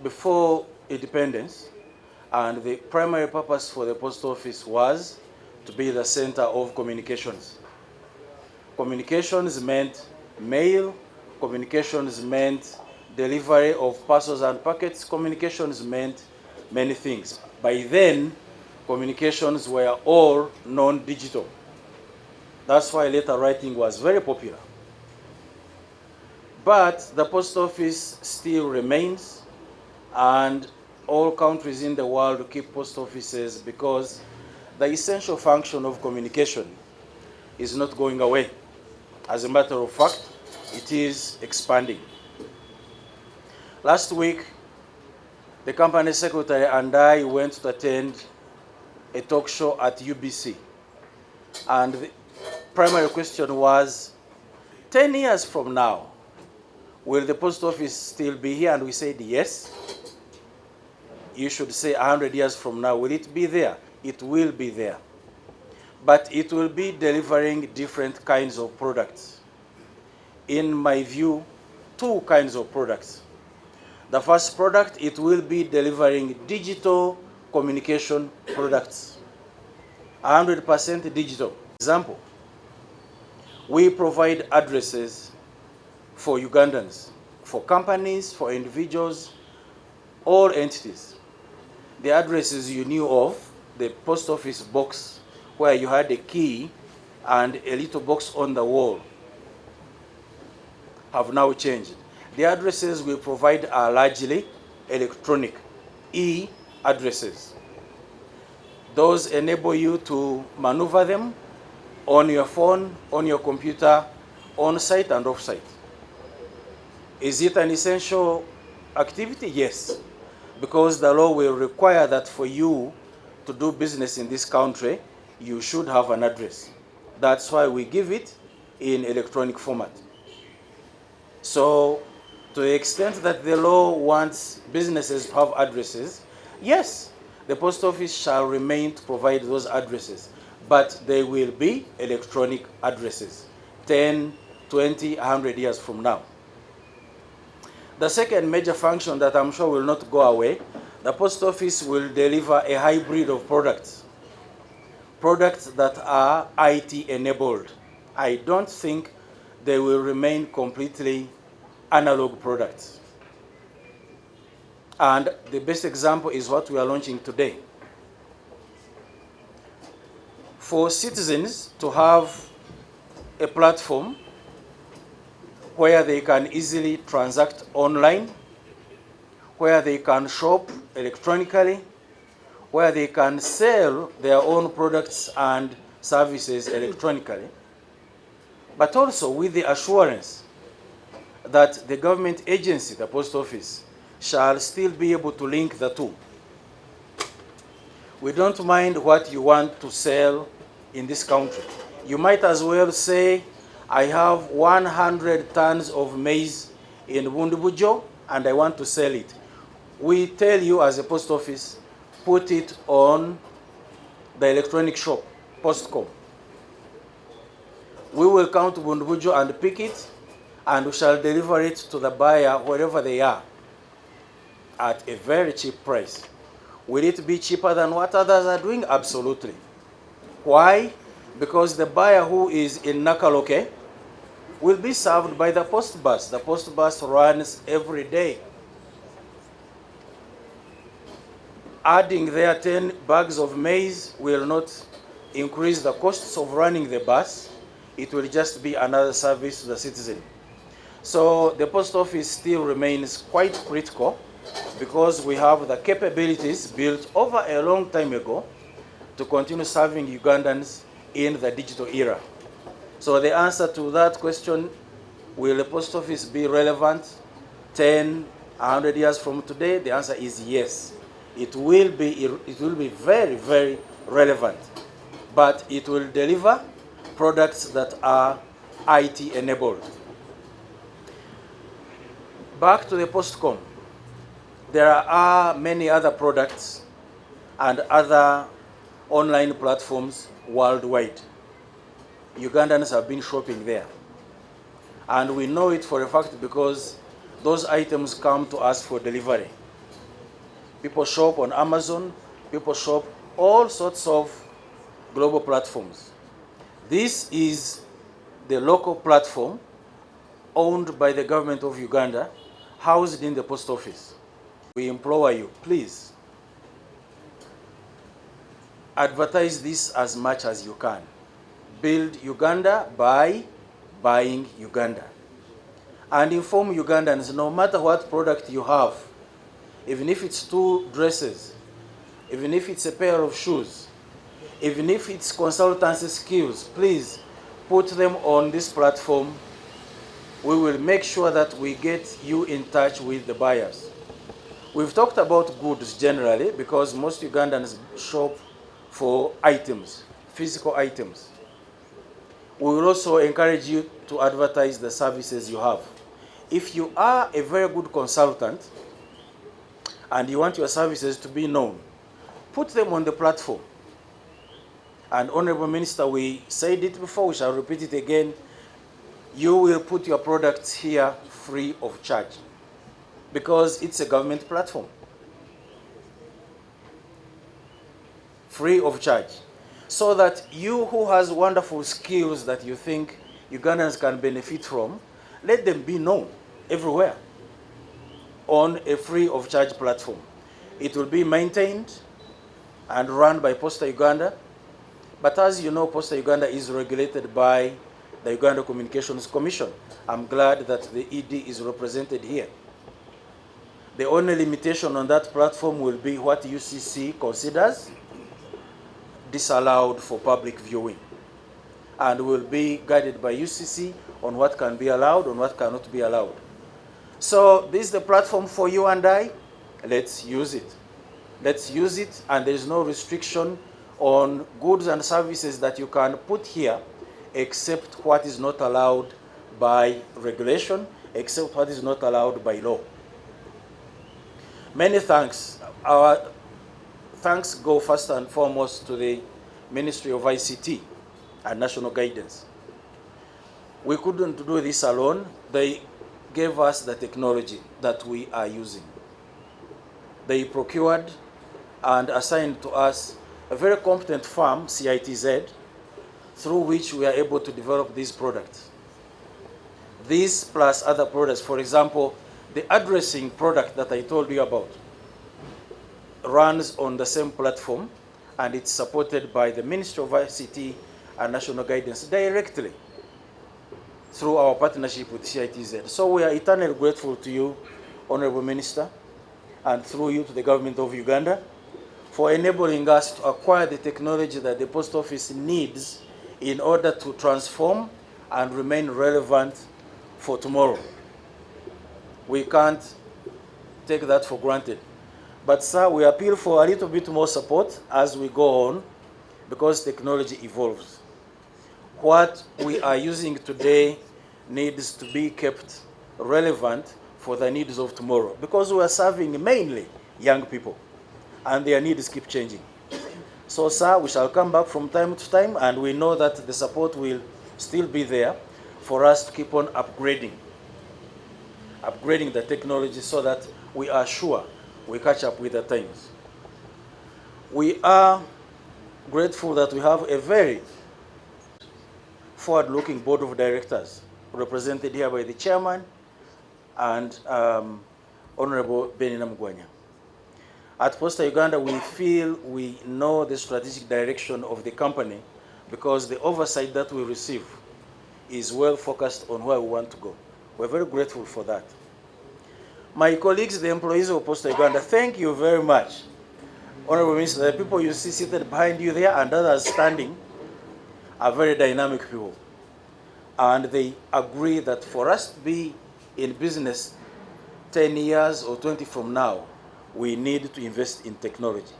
before independence, and the primary purpose for the post office was to be the center of communications. Communications meant mail, communications meant delivery of parcels and packets, communications meant many things. By then, communications were all non-digital. That's why letter writing was very popular. But the post office still remains, and all countries in the world keep post offices because the essential function of communication is not going away. As a matter of fact, it is expanding. Last week, the company secretary and I went to attend a talk show at UBC. And the primary question was, 10 years from now, will the post office still be here? And we said yes. You should say 100 years from now, will it be there? It will be there. But it will be delivering different kinds of products. In my view, two kinds of products. The first product, it will be delivering digital communication products. 100% digital. Example, we provide addresses for Ugandans, for companies, for individuals, all entities. The addresses you knew of, the post office box where you had a key and a little box on the wall, have now changed. The addresses we provide are largely electronic, e-addresses. Those enable you to maneuver them on your phone, on your computer, on-site and off-site. Is it an essential activity? Yes, because the law will require that for you to do business in this country, you should have an address. That's why we give it in electronic format. So, to the extent that the law wants businesses to have addresses, yes, the post office shall remain to provide those addresses, but they will be electronic addresses 10, 20, 100 years from now. The second major function that I'm sure will not go away, the post office will deliver a hybrid of products. Products that are IT enabled. I don't think they will remain completely analog products. And the best example is what we are launching today. For citizens to have a platform where they can easily transact online, where they can shop electronically, where they can sell their own products and services electronically, but also with the assurance that the government agency, the post office, shall still be able to link the two. We don't mind what you want to sell in this country. You might as well say, I have 100 tons of maize in Bundubujo and I want to sell it. We tell you as a post office, put it on the electronic shop, POSTCOM. We will come to Bundubujo and pick it, and we shall deliver it to the buyer wherever they are at a very cheap price. Will it be cheaper than what others are doing? Absolutely. Why? Because the buyer who is in Nakaloke will be served by the post bus. The post bus runs every day. Adding their 10 bags of maize will not increase the costs of running the bus. It will just be another service to the citizen. So the post office still remains quite critical because we have the capabilities built over a long time ago to continue serving Ugandans in the digital era. So the answer to that question, will the post office be relevant 10, 100 years from today? The answer is yes. It will be very, very relevant, but it will deliver products that are IT enabled. Back to the POSTCOM. There are many other products and other online platforms worldwide. Ugandans have been shopping there. And we know it for a fact because those items come to us for delivery. People shop on Amazon, people shop all sorts of global platforms. This is the local platform owned by the government of Uganda, housed in the post office. We implore you, please, advertise this as much as you can. Build Uganda by buying Uganda. And inform Ugandans, no matter what product you have, even if it's 2 dresses, even if it's a pair of shoes, even if it's consultancy skills, please put them on this platform. We will make sure that we get you in touch with the buyers. We've talked about goods generally because most Ugandans shop for items, physical items. We will also encourage you to advertise the services you have. If you are a very good consultant and you want your services to be known, put them on the platform. And Honorable Minister, we said it before, we shall repeat it again. You will put your products here free of charge because it's a government platform. Free of charge. So that you who has wonderful skills that you think Ugandans can benefit from, let them be known everywhere on a free of charge platform. It will be maintained and run by Posta Uganda. But as you know, Posta Uganda is regulated by the Uganda Communications Commission. I'm glad that the ED is represented here. The only limitation on that platform will be what UCC considers disallowed for public viewing, and will be guided by UCC on what can be allowed and what cannot be allowed. So this is the platform for you and I. Let's use it. Let's use it, and there is no restriction on goods and services that you can put here except what is not allowed by regulation, except what is not allowed by law. Many thanks. Our thanks go first and foremost to the Ministry of ICT and National Guidance. We couldn't do this alone. They gave us the technology that we are using. They procured and assigned to us a very competent firm, CITZ, through which we are able to develop these products. These plus other products, for example, the addressing product that I told you about runs on the same platform, and it's supported by the Ministry of ICT and National Guidance directly through our partnership with CITZ. So we are eternally grateful to you, Honorable Minister, and through you to the government of Uganda for enabling us to acquire the technology that the post office needs in order to transform and remain relevant for tomorrow. We can't take that for granted. But sir, we appeal for a little bit more support as we go on because technology evolves. What we are using today needs to be kept relevant for the needs of tomorrow because we are serving mainly young people and their needs keep changing. So sir, we shall come back from time to time, and we know that the support will still be there for us to keep on upgrading the technology so that we are sure we catch up with the times. We are grateful that we have a very forward-looking board of directors represented here by the chairman and Honorable Benina Mugwanya. At Posta Uganda, we feel we know the strategic direction of the company because the oversight that we receive is well focused on where we want to go. We're very grateful for that. My colleagues, the employees of Posta Uganda, thank you very much. Honorable Minister, the people you see seated behind you there and others standing are very dynamic people. And they agree that for us to be in business 10 years or 20 from now, we need to invest in technology.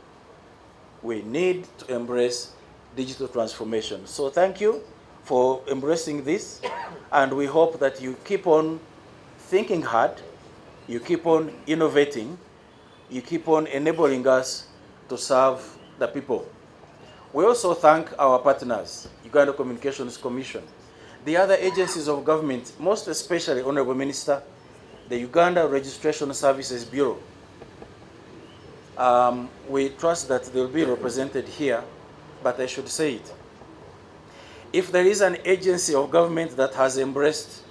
We need to embrace digital transformation. So thank you for embracing this, and we hope that you keep on thinking hard, you keep on innovating, you keep on enabling us to serve the people. We also thank our partners, Uganda Communications Commission, the other agencies of government, most especially, Honorable Minister, the Uganda Registration Services Bureau, We trust that they will be represented here, but I should say it. If there is an agency of government that has embraced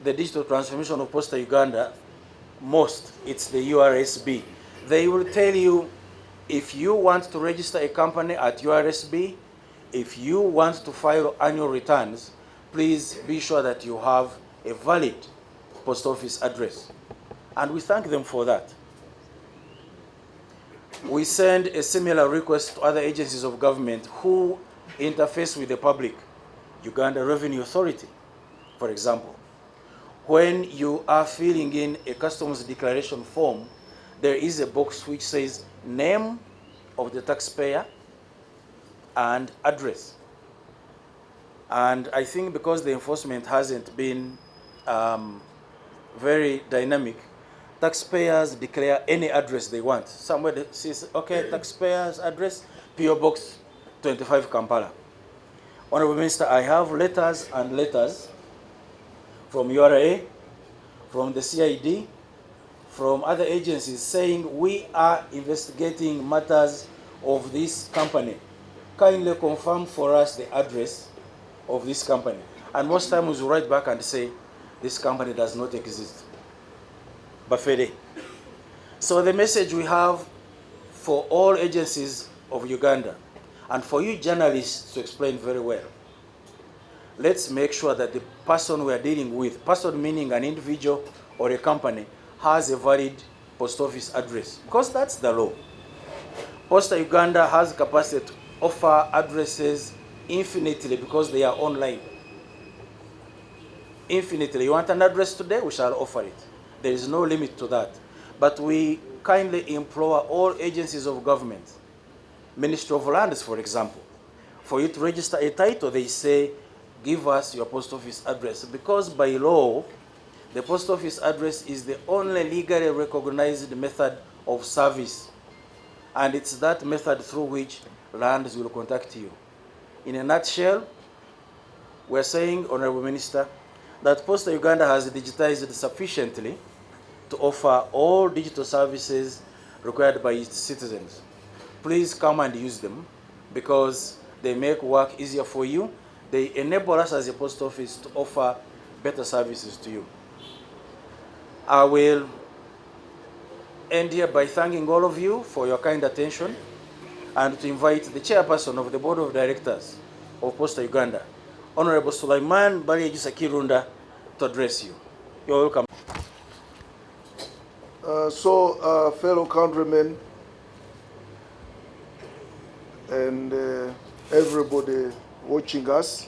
the digital transformation of Posta Uganda, it's the URSB. They will tell you, if you want to register a company at URSB, if you want to file annual returns, please be sure that you have a valid post office address. And we thank them for that. We send a similar request to other agencies of government who interface with the public. Uganda Revenue Authority, for example. When you are filling in a customs declaration form, there is a box which says name of the taxpayer and address. And I think because the enforcement hasn't been very dynamic, taxpayers declare any address they want. Somebody says, okay, taxpayer's address, PO Box 25 Kampala. Honorable Minister, I have letters and letters from URA, from the CID, from other agencies saying we are investigating matters of this company. Kindly confirm for us the address of this company. And most times we write back and say, this company does not exist. Bafede. So the message we have for all agencies of Uganda, and for you journalists to explain very well, let's make sure that the person we are dealing with, person meaning an individual or a company, has a valid post office address, because that's the law. Posta Uganda has capacity to offer addresses infinitely because they are online. Infinitely. You want an address today, we shall offer it. There is no limit to that. But we kindly implore all agencies of government, Ministry of Lands, for example, for you to register a title, they say, give us your post office address. Because by law, the post office address is the only legally recognized method of service. And it's that method through which lands will contact you. In a nutshell, we're saying, Honorable Minister, that Posta Uganda has digitized sufficiently to offer all digital services required by its citizens. Please come and use them because they make work easier for you. They enable us as a post office to offer better services to you. I will end here by thanking all of you for your kind attention and to invite the chairperson of the board of directors of Posta Uganda, Honorable Sulaiman Bariyejisa Kirunda, to address you. You're welcome. Fellow countrymen and everybody watching us,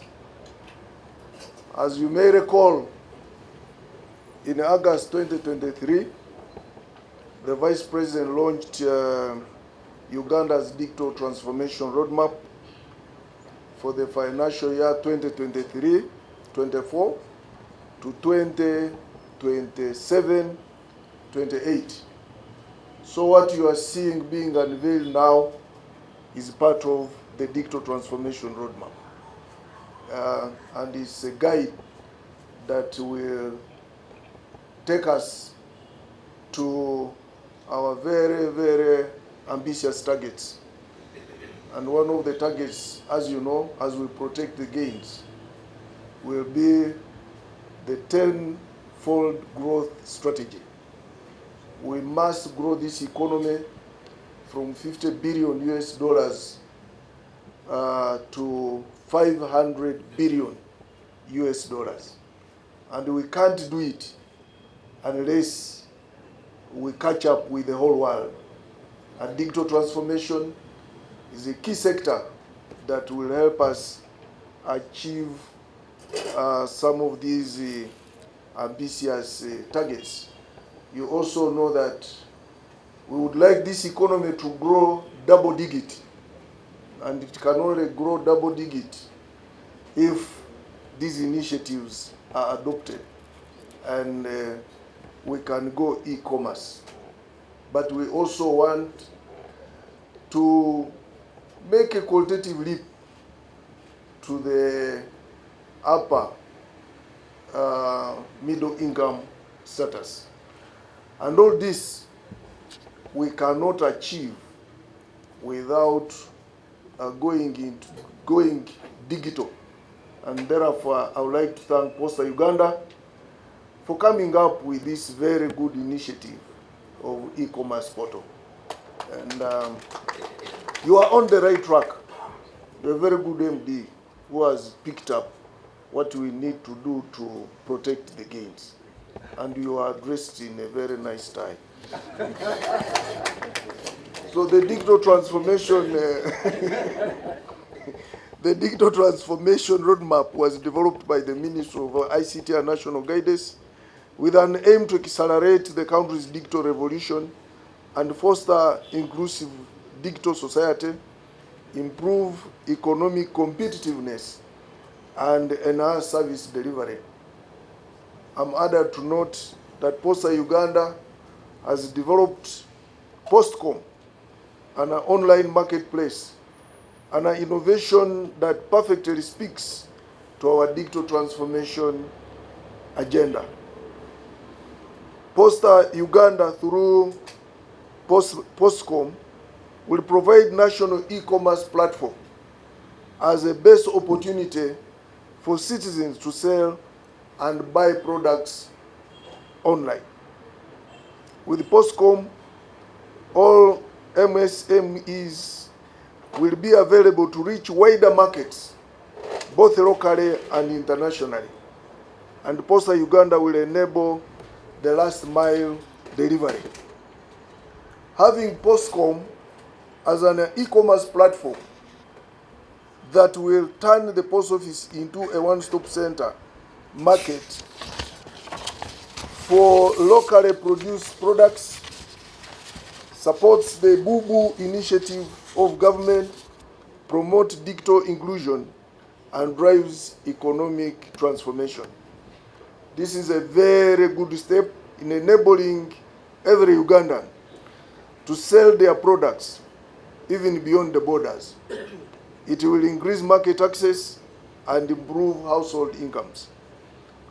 as you may recall, in August 2023, the Vice President launched Uganda's digital transformation roadmap for the financial year 2023-24 to 2027-28. So what you are seeing being unveiled now is part of the digital transformation roadmap. And it's a guide that will take us to our very, very ambitious targets. And one of the targets, as you know, as we protect the gains, will be the 10-fold growth strategy. We must grow this economy from $50 billion to $500 billion. And we can't do it unless we catch up with the whole world. And digital transformation is a key sector that will help us achieve some of these ambitious targets. You also know that we would like this economy to grow double-digit, and it can only grow double-digit if these initiatives are adopted, and we can go e-commerce. But we also want to make a qualitative leap to the upper middle income status. And all this we cannot achieve without going digital. And therefore, I would like to thank Posta Uganda for coming up with this very good initiative of e-commerce portal. And you are on the right track. You're a very good MD who has picked up what we need to do to protect the gains. And you are dressed in a very nice tie. So the digital transformation, the digital transformation roadmap was developed by the Ministry of ICT and National Guidance with an aim to accelerate the country's digital revolution and foster inclusive digital society, improve economic competitiveness, and enhance service delivery. I'm honored to note that Posta Uganda has developed POSTCOM, an online marketplace, and an innovation that perfectly speaks to our digital transformation agenda. Posta Uganda, through POSTCOM, will provide national e-commerce platform as a best opportunity for citizens to sell and buy products online. With POSTCOM, all MSMEs will be available to reach wider markets, both locally and internationally. And Posta Uganda will enable the last mile delivery. Having POSTCOM as an e-commerce platform that will turn the post office into a one-stop center market for locally produced products, supports the Boo initiative of government, promotes digital inclusion, and drives economic transformation. This is a very good step in enabling every Ugandan to sell their products even beyond the borders. It will increase market access and improve household incomes.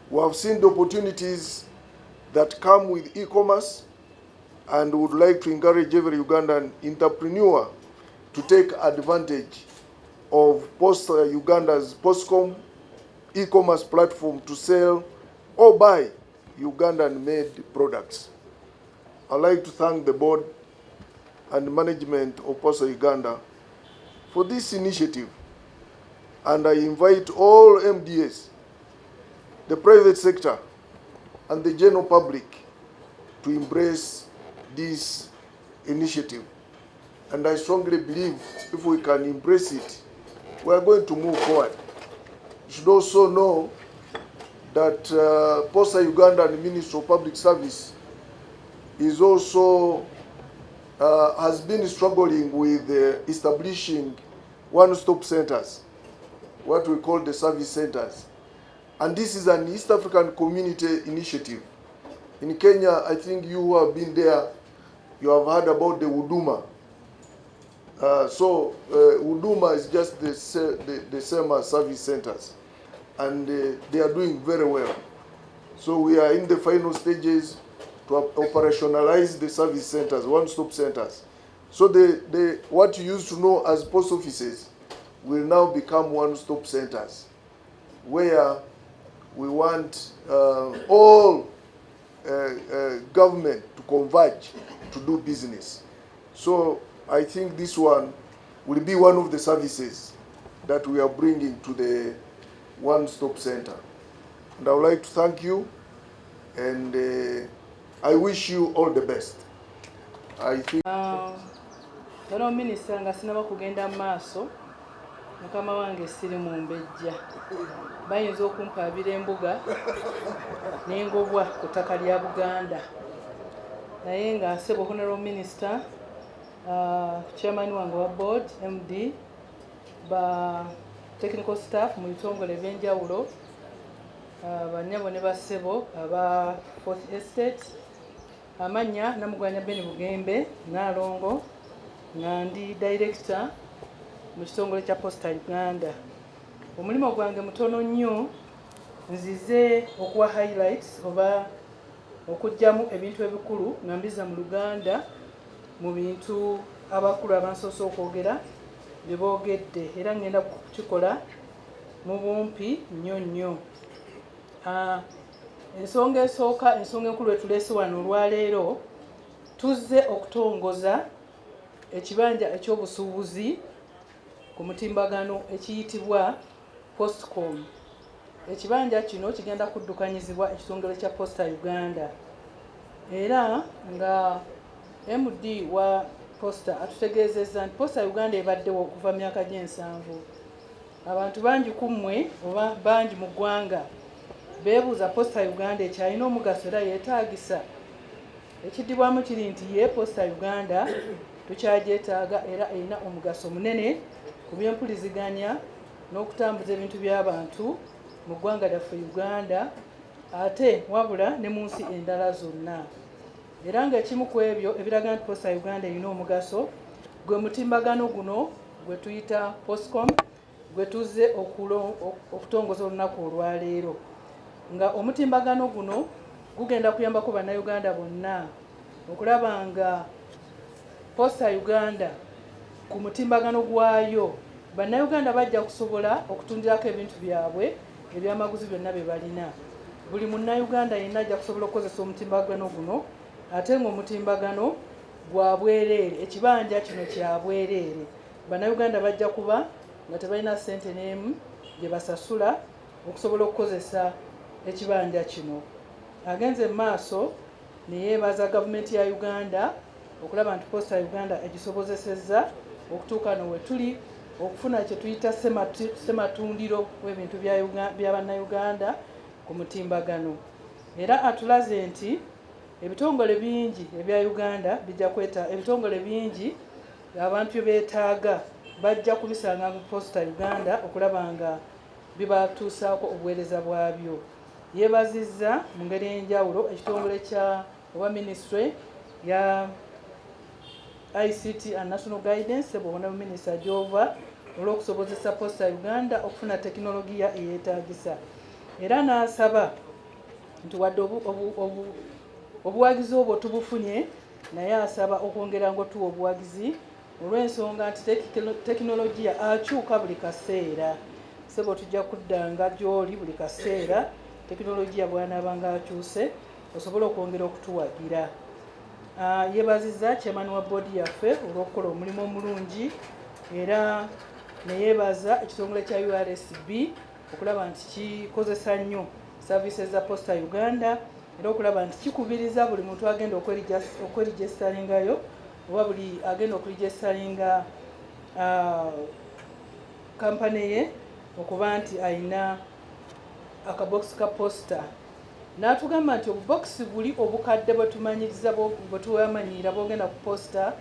We have seen the opportunities that come with e-commerce and would like to encourage every Ugandan entrepreneur to take advantage of Posta Uganda's POSTCOM e-commerce platform to sell or buy Ugandan-made products. I'd like to thank the board and management of Posta Uganda for this initiative, and I invite all MDAs, the private sector, and the general public to embrace this initiative. And I strongly believe if we can embrace it, we are going to move forward. You should also know that Posta Uganda and the Ministry of Public Service is also has been struggling with establishing one-stop centers, what we call the service centers. And this is an East African community initiative. In Kenya, I think you who have been there, you have heard about the Huduma. Huduma is just the same as service centers, and they are doing very well. So we are in the final stages to operationalize the service centers, one-stop centers. So what you used to know as post offices will now become one-stop centers, where we want all government to converge to do business. So I think this one will be one of the services that we are bringing to the one-stop center. And I would like to thank you, and I wish you all the best. I think Hello Minister, nga sinaba kugenda maaso mukama wange siri mu mbejja bayinza okumpaabira embuga n'engobwa ku ttaka lya Buganda, naye nga nsebo Honorable Minister, chairman wange wa board, MD, ba technical staff mu bitongole ebyenjawulo, banyabo ne basebo aba Fourth Estate, amanya Namugwanya Beni Bugembe Nalongo, nga ndi director mu kitongole kya Posta Uganda. Omulimu gwange mutono nnyo, nzize okuwa highlights oba okujjamu ebintu ebikulu nga mbiza mu Luganda mu bintu abakulu abansoose okwogera bye boogedde era ngenda kukikola mu bumpi nnyo. Ensonga enkulu etuleese wano olwaleero tuzze okutongoza ekibanja ekyobusuubuzi ku mutimbagano ekiyitibwa POSTCOM. Ekibanja kino kigenda kuddukanyizibwa ekitongole kya Posta Uganda era nga MD wa Posta atutegeezezza nti Posta Uganda ebaddewo okuva myaka gye7. Abantu bangi ku mmwe oba bangi mu ggwanga beebuuza Posta Uganda ekyalina omugaso era yeetaagisa. Ekiddibwamu kiri nti ye Posta Uganda tukyagyetaaga era erina omugaso munene ku by'empuliziganya n'okutambuza ebintu by'abantu mu ggwanga lyaffe Uganda ate wabula ne mu nsi endala zonna. Era ng'ekimu ku ebyo ebiraga nti Posta Uganda erina omugaso gwe mutimbagano guno gwe tuyita POSTCOM gwe tuzze okutongoza olunaku olwaleero. Nga omutimbagano guno gugenda kuyambako bannayuganda bonna okulaba nga Posta Uganda ku mutimbagano gwayo bannayuganda bajja kusobola okutundirako ebintu byabwe ebyamaguzi byonna bye balina. Buli munnayuganda yenna ajja kusobola okukozesa omutimbagano guno ate ng'omutimbagano gwa bwereere. Ekibanja kino kya bwereere. Bannayuganda bajja kuba nga tebalina ssente n'emu gye basasula okusobola okukozesa ekibanja kino. Agenze mu maaso ne yeebaza gavumenti ya Uganda okulaba nti Posta Uganda egisobozesezza okutuuka no we tuli okufuna kye tuyita ssematundiro w'ebintu bya bannayuganda ku mutimbagano. Era atulaze nti ebitongole bingi ebya Uganda bijja kweta ebitongole bingi abantu bye beetaaga bajja kubisanga mu Posta Uganda okulaba nga bibatuusaako obuweereza bwabyo. Yeebazizza mu ngeri enjawulo ekitongole kya oba Ministry ya ICT and National Guidance bw'obona Minisita gy'ova olw'okusobozesa Posta Uganda okufuna tekinologiya eyeetaagisa. Era n'asaba nti wadde obuwagizi obwo tubufunye naye asaba okwongera ngo tuwa obuwagizi olw'ensonga nti tekinologiya akyuka buli kaseera. Sebo tujja kuddanga gy'oli buli kaseera tekinologiya bw'anaabanga akyuse osobola okwongera okutuwagira. Yeebazizza chairman wa boodi yaffe olw'okukola omulimu omulungi era ne yeebaza ekitongole kya URSB okulaba nti kikozesa nnyo services za Posta Uganda era okulaba nti kikubiriza buli muntu agenda okweregistaringayo oba buli agenda okuregistaringa kampani ye okuba nti ayina akabokisi ka Posta. N'atugamba nti obubokisi buli obukadde bwetumanyiriza bwetubamanyira bwogenda ku Posta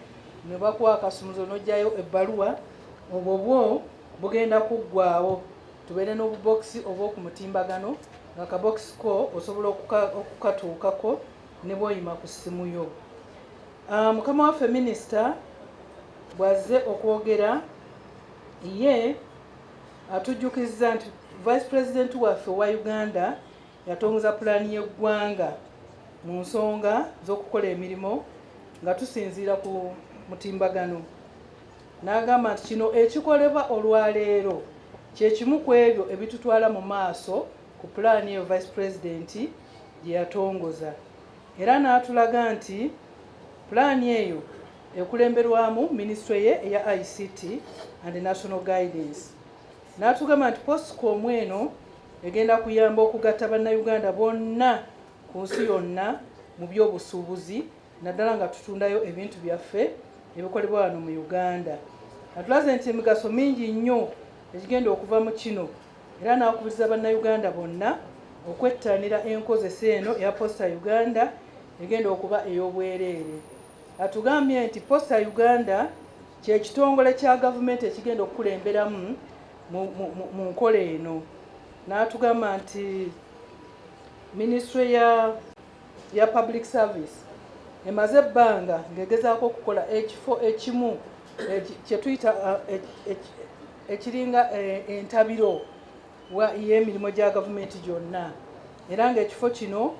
ne bakuwa akasumuzo n'ojjayo ebbaluwa obwo bugenda kuggwaawo. Tubeere n'obubokisi obw'oku mutimbagano nga akabokisi ko osobola okukatuukako ne bw'oyima ku ssimu yo. Mukama waffe Minisita bw'azze okwogera ye atujjukizza nti Vice President waffe wa Uganda yatongoza pulaani y'eggwanga mu nsonga z'okukola emirimu nga tusinziira ku mutimbagano. N'agamba nti kino ekikolebwa olwaleero kye kimu ku ebyo ebitutwala mu maaso ku pulaani eyo Vice President gye yatongoza. Era n'atulaga nti pulaani eyo ekulemberwamu Ministry ye eya ICT and National Guidance. N'atugamba nti POSTCOM eno egenda kuyamba okugatta bannayuganda bonna ku nsi yonna mu by'obusuubuzi naddala nga tutundayo ebintu byaffe ebikolebwa wano mu Uganda. Atulaze nti emigaso mingi nnyo ekigenda okuva mu kino era n'akubiriza bannayuganda bonna okwettanira enkozesa eno eya Posta Uganda egenda okuba ey'obwereere. Atugambye nti Posta Uganda kye kitongole kya gavumenti ekigenda okukulemberamu mu nkola eno. N'atugamba nti Ministry ya Public Service emaze ebbanga ng'egezaako okukola ekifo ekimu kye tuyita ekiringa entabiro y'emirimu gya gavumenti gyonna era ng'ekifo kino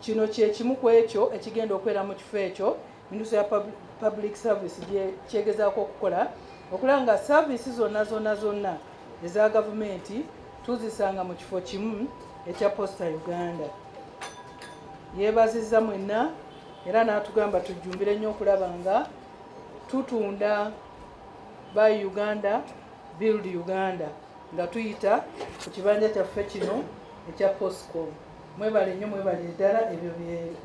kino kye kimu ku ekyo ekigenda okubeera mu kifo ekyo Ministry ya Public Service kyegezaako okukola okulaba nga saavisi zonna eza gavumenti tuzisanga mu kifo kimu ekya Posta Uganda. Yeebazizza mwenna era n'atugamba tujjumbire nnyo okulaba nga tutunda Buy Uganda, Build Uganda nga tuyita ku kibanja kyaffe kino ekya POSTCOM. Mwebale nnyo mwebale ddala ebyo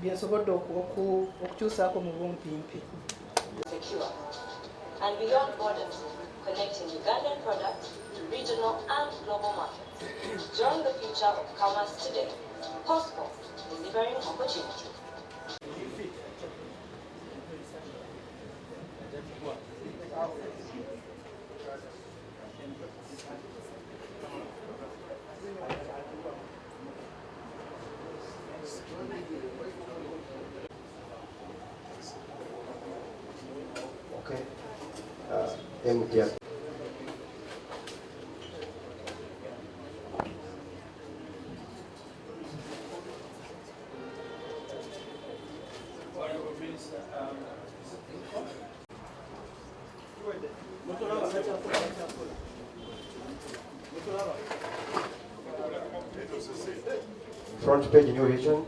byensobodde okukyusaako mu bumpimpi. And beyond borders, connecting Ugandan products to regional and global markets. Join the future of commerce today. POSTCOM, delivering opportunity. Okay. MTR. Front page, new region.